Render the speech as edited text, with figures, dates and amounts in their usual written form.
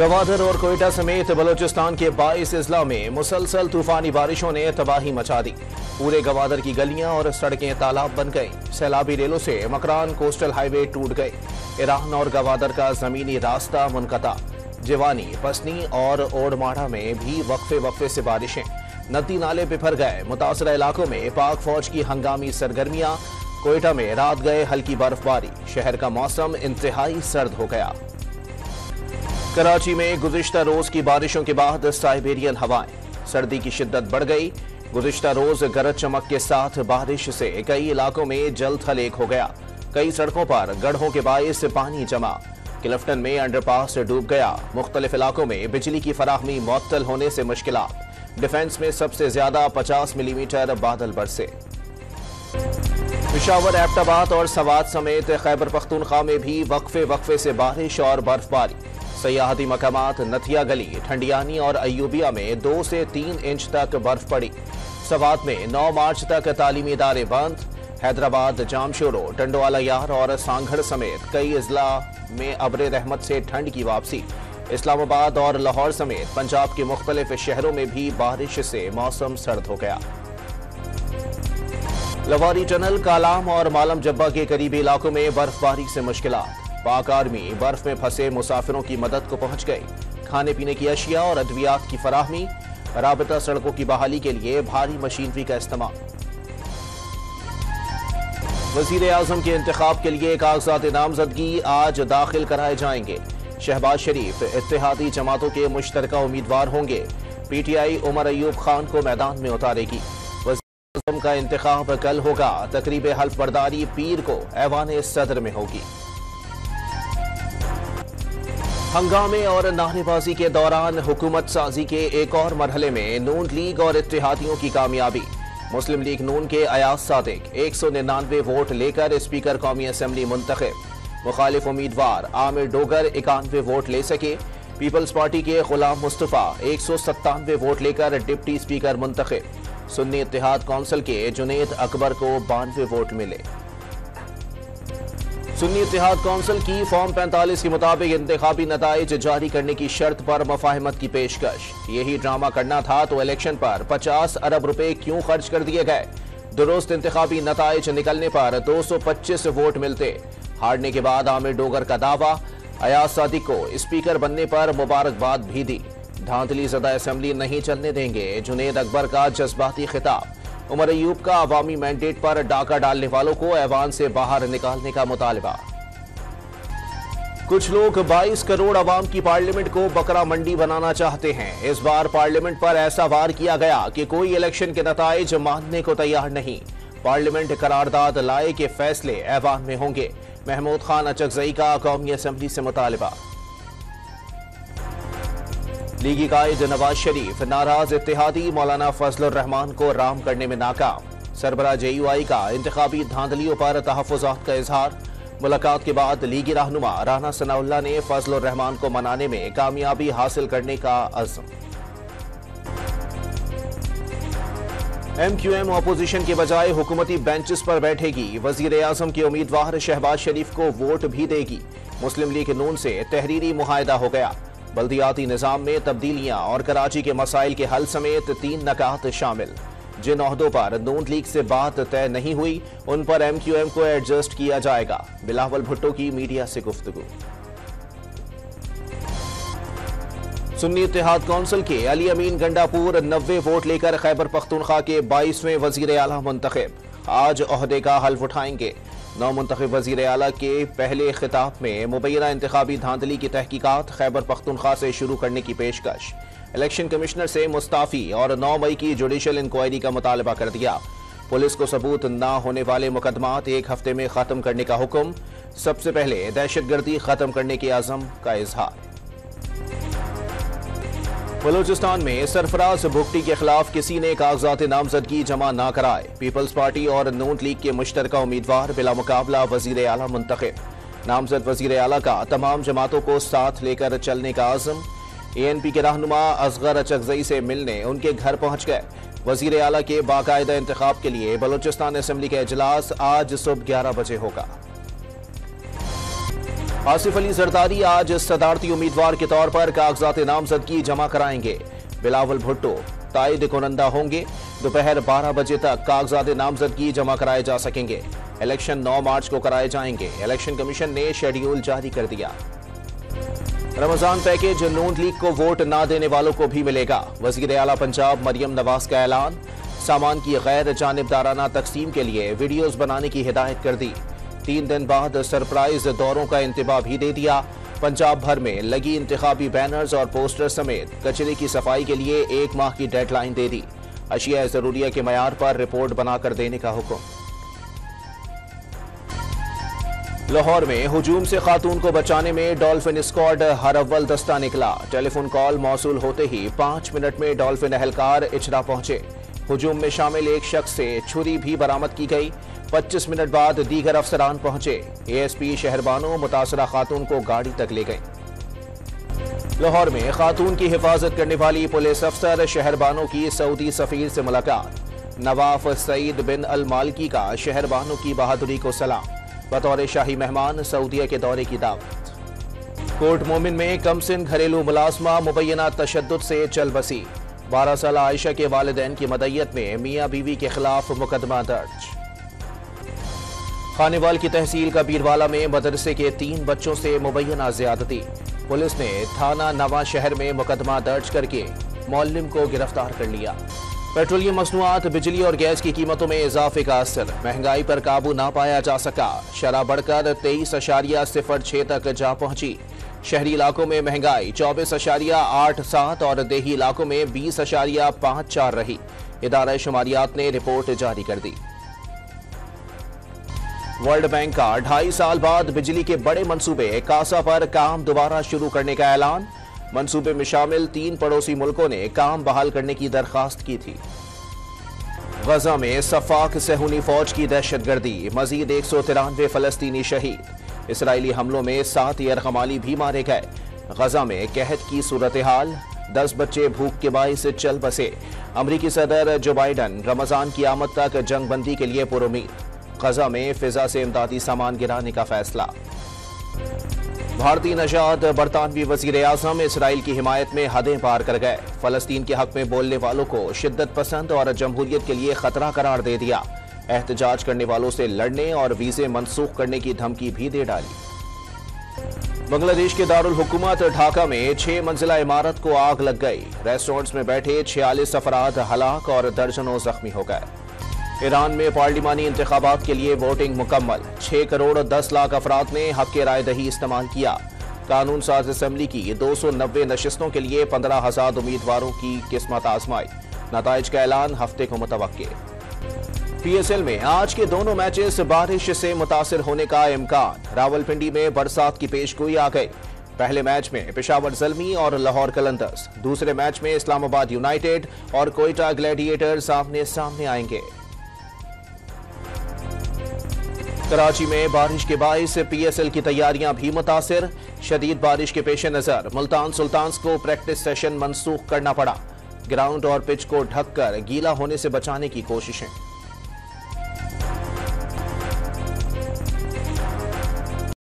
गवादर और कोयटा समेत बलोचिस्तान के 22 अजला में मुसलसल तूफानी बारिशों ने तबाही मचा दी। पूरे गवादर की गलियां और सड़कें तालाब बन गईं। सैलाबी रेलों से मकरान कोस्टल हाईवे टूट गए। ईरान और गवादर का जमीनी रास्ता मुनक़ता। जिवानी, पसनी और ओडमाड़ा में भी वक्फे वक्फे से बारिशें। नदी नाले बिफर गए। मुतासरा इलाकों में पाक फौज की हंगामी सरगर्मियां। कोयटा में रात गए हल्की बर्फबारी। शहर का मौसम इंतहाई सर्द हो गया। कराची में गुज़िश्ता रोज की बारिशों के बाद साइबेरियन हवाएं। सर्दी की शिद्दत बढ़ गई। गुज़िश्ता रोज गरज चमक के साथ बारिश से कई इलाकों में जल थल एक हो गया। कई सड़कों पर गड्ढों के बायस पानी जमा। क्लिफ्टन में अंडरपास डूब गया। मुख्तलिफ इलाकों में बिजली की फराहमी मुअत्तल होने से मुश्किलात। डिफेंस में सबसे ज्यादा 50 मिलीमीटर बादल बरसे। पेशावर, एबटाबाद और सवात समेत खैबर पख्तूनख्वा में भी वक्फे वक्फे से बारिश और बर्फबारी। सयाहती मकामात नथिया गली, ठंडियानी और अयूबिया में 2 से 3 इंच तक बर्फ पड़ी। सवात में 9 मार्च तक तालीमी इदारे बंद। हैदराबाद, जामशोरो, टंडोवाला यार और सांगढ़ समेत कई अजला में अब्र रहमत से ठंड की वापसी। इस्लामाबाद और लाहौर समेत पंजाब के मुख्तलिफ शहरों में भी बारिश से मौसम सर्द हो गया। लवारी टनल, कालाम और मालम जब्बा के करीबी इलाकों में बर्फबारी से मुश्किलात। पाक आर्मी बर्फ में फंसे मुसाफिरों की मदद को पहुंच गई। खाने पीने की अशिया और अद्वियात की फराहमी। राबता सड़कों की बहाली के लिए भारी मशीनरी का इस्तेमाल। वजीर आजम के इंतखाब के लिए कागजात नामजदगी आज दाखिल कराए जाएंगे। शहबाज शरीफ इत्तेहादी जमातों के मुश्तरका उम्मीदवार होंगे। पीटीआई उमर अयूब खान को मैदान में उतारेगी। वजीर आजम का इंतखाब कल होगा। तकरीब हल्फ बर्दारी पीर को ऐवान सदर में होगी। हंगामे और नारेबाजी के दौरान हुकूमत साजी के एक और मरहले में नून लीग और इत्तेहादियों की कामयाबी। मुस्लिम लीग नून के अयाज सादिक 199 वोट लेकर स्पीकर कौमी असम्बली मुंतखब। मुखालिफ उम्मीदवार आमिर डोगर 91 वोट ले सके। पीपल्स पार्टी के गुलाम मुस्तफा 197 वोट लेकर डिप्टी स्पीकर मुंतखब। सुन्नी इत्तेहाद कौंसिल के जुनेद अकबर को 92 वोट मिले। सुन्नी इत्तेहाद कौंसिल की फॉर्म 45 के मुताबिक इंतखाबी नताइज जारी करने की शर्त पर मफाहिमत की पेशकश। यही ड्रामा करना था तो इलेक्शन पर 50 अरब रुपए क्यों खर्च कर दिए गए। दुरुस्त इंतखाबी नताइज निकलने पर 225 वोट मिलते। हारने के बाद आमिर डोगर का दावा। अयाज सादिक को स्पीकर बनने पर मुबारकबाद भी दी। धांधली ज़दा असेंबली नहीं चलने देंगे। जुनेद अकबर का जज्बाती खिताब। उमर अयूब का अवामी मैंडेट पर डाका डालने वालों को ऐवान से बाहर निकालने का मुतालबा। कुछ लोग 22 करोड़ अवाम की पार्लियामेंट को बकरा मंडी बनाना चाहते हैं। इस बार पार्लियामेंट पर ऐसा वार किया गया कि कोई इलेक्शन के नताइज मानने को तैयार नहीं। पार्लियामेंट करारदाद लाए के फैसले ऐवान में होंगे। महमूद खान अचकजई का कौमी असम्बली से मुतालबा। लीगी कायद नवाज शरीफ नाराज इत्तेहादी मौलाना फजलुर रहमान को राम करने में नाकाम। सरबरा JUI का इंतखाबी धांधलियों पर तहफ़्फ़ुज़ात का इजहार। मुलाकात के बाद लीगी रहनुमा राना सनाउल्लाह ने फजलुर रहमान को मनाने में कामयाबी हासिल करने का अज़्म। MQM अपोजिशन के बजाय हुकूमती बेंचेस पर बैठेगी। वजीर आजम के उम्मीदवार शहबाज शरीफ को वोट भी देगी। मुस्लिम लीग नून से तहरीरी मुआहदा हो गया। बल्दियाती निज़ाम में तब्दीलियां और कराची के मसाइल के हल समेत 3 नकात शामिल। जिन ओहदों पर नून लीग से बात तय नहीं हुई उन पर MQM को एडजस्ट किया जाएगा। बिलावल भुट्टो की मीडिया से गुफ्तगू। सुन्नी इत्तेहाद कौंसिल के अली अमीन गंडापुर 90 वोट लेकर खैबर पख्तूनख्वा के 22वें वजीर आला मुंतखब। आज ओहदे का हल्फ उठाएंगे। नौ मुंतखब वजीर आला के पहले खिताब में मुबैना इंतखाबी धांधली की तहकीकात खैबर पख्तूनख्वा से शुरू करने की पेशकश। इलेक्शन कमिश्नर से मुस्ताफी और 9 मई की जुडिशल इंक्वायरी का मुतालबा कर दिया। पुलिस को सबूत न होने वाले मुकदमात 1 हफ्ते में खत्म करने का हुक्म। सबसे पहले दहशतगर्दी खत्म करने के आज़म का इजहार। बलूचिस्तान में सरफराज भुगटी के खिलाफ किसी ने कागजात नामजदगी जमा न कराए। पीपल्स पार्टी और नून लीग के मुश्तरका उम्मीदवार बिला मुकाबला वजीर आला मुंतखब। नामजद वजीर आला का तमाम जमातों को साथ लेकर चलने का आज़म। ANP के रहनुमा असगर अचकजई से मिलने उनके घर पहुंच गए। वजीर आला के बाकायदा इंतखाब के लिए बलूचिस्तान असेंबली का इजलास आज सुबह 11 बजे होगा। आसिफ अली जरदारी आज सदारती उम्मीदवार के तौर पर कागजात नामजदगी जमा कराएंगे। बिलावल भुट्टो तायद कुनंदा होंगे। दोपहर 12 बजे तक कागजात नामजदगी जमा कराए जा सकेंगे। इलेक्शन 9 मार्च को कराए जाएंगे। इलेक्शन कमीशन ने शेड्यूल जारी कर दिया। रमजान पैकेज नून लीग को वोट न देने वालों को भी मिलेगा। वजीर आला पंजाब मरियम नवाज का ऐलान। सामान की गैर जानिबदाराना तकसीम के लिए वीडियोज बनाने की हिदायत कर दी। 3 दिन बाद सरप्राइज दौरों का इंतबाह भी दे दिया। पंजाब भर में लगी इंतखाबी बैनर्स और पोस्टर समेत कचरे की सफाई के लिए 1 माह की डेडलाइन दे दी। अशिया जरूरिया के मयार पर रिपोर्ट बनाकर देने का हुक्म। लाहौर में हुजूम से खातून को बचाने में डॉल्फिन स्क्वाड हर अव्वल दस्ता निकला। टेलीफोन कॉल मौसूल होते ही 5 मिनट में डॉल्फिन एहलकार इचरा पहुंचे। हुजूम में शामिल एक शख्स से छुरी भी बरामद की गई। 25 मिनट बाद दीगर अफसरान पहुंचे। एएसपी शहरबानो मुतासरा खातून को गाड़ी तक ले गए। लाहौर में खातून की हिफाजत करने वाली पुलिस अफसर शहरबानो की सऊदी सफीर से मुलाकात। नवाफ सईद बिन अल मालिकी का शहरबानो की बहादुरी को सलाम। बतौर शाही मेहमान सऊदीया के दौरे की दावत। कोर्ट मोमिन में कमसिन घरेलू मुलाजमा मुबैना तशद्दुद से चल बसी। 12 साल आयशा के वालिदैन की मदय्यत में मियां बीवी के खिलाफ मुकदमा दर्ज। खानेवाल की तहसील कबीरवाला में मदरसे के 3 बच्चों से मुबैना ज्यादती। पुलिस ने थाना नवा शहर में मुकदमा दर्ज करके मौल्लिम को गिरफ्तार कर लिया। पेट्रोलियम मसनूआत, बिजली और गैस की कीमतों में इजाफे का असर। महंगाई पर काबू ना पाया जा सका। शरह बढ़कर 23.06 तक जा पहुंची। शहरी इलाकों में महंगाई 24.87 और देही इलाकों में 20.54 रही। इदारा शुमारियात ने रिपोर्ट जारी कर दी। वर्ल्ड बैंक का 2.5 साल बाद बिजली के बड़े मंसूबे कासा पर काम दोबारा शुरू करने का ऐलान। मंसूबे में शामिल 3 पड़ोसी मुल्कों ने काम बहाल करने की दरखास्त की थी। गजा में सफाक सहूनी फौज की दहशतगर्दी। मजीद 193 फलस्तीनी शहीद। इसराइली हमलों में 7 यरगमाली भी मारे गए। गजा में कहत की सूरत हाल। 10 बच्चे भूख के बाइस चल बसे। अमरीकी सदर जो बाइडन रमजान की आमद तक जंगबंदी के लिए पुरुमीद। गजा में फिजा से इमदादी सामान गिराने का फैसला। भारतीय नजाद बरतानवी वजीर आजम इसराइल की हिमायत में हदें पार कर गए। फलस्तीन के हक में बोलने वालों को शिद्दत पसंद और जमहूरियत के लिए खतरा करार दे दिया। एहतजाज करने वालों से लड़ने और वीजे मनसूख करने की धमकी भी दे डाली। बांग्लादेश के दारुल हुकूमत ढाका में 6 मंजिला इमारत को आग लग गई। रेस्टोरेंट्स में बैठे 46 अफराद हलाक और दर्जनों जख्मी हो गए। ईरान में पार्लिमानी इंतखाबात के लिए वोटिंग मुकम्मल। 6 करोड़ 10 लाख अफराद ने हक के राय दही इस्तेमाल किया। कानून साज असम्बली की 290 नशिस्तों के लिए 15,000 उम्मीदवारों की किस्मत आजमाई। नताइज का ऐलान हफ्ते को मुतवक्के। पीएसएल में आज के दोनों मैचेस बारिश से मुतासिर होने का इम्कान। रावलपिंडी में बरसात की पेशगोई आ गई। पहले मैच में पेशावर ज़ल्मी और लाहौर कलंदर्स, दूसरे मैच में इस्लामाबाद यूनाइटेड और कोयटा ग्लैडिएटर्स आमने सामने आएंगे। कराची में बारिश के बाइस पीएसएल की तैयारियां भी मुतासिर। शदीद बारिश के पेश नजर मुल्तान सुल्तान्स को प्रैक्टिस सेशन मनसूख करना पड़ा। ग्राउंड और पिच को ढककर गीला होने से बचाने की कोशिशें।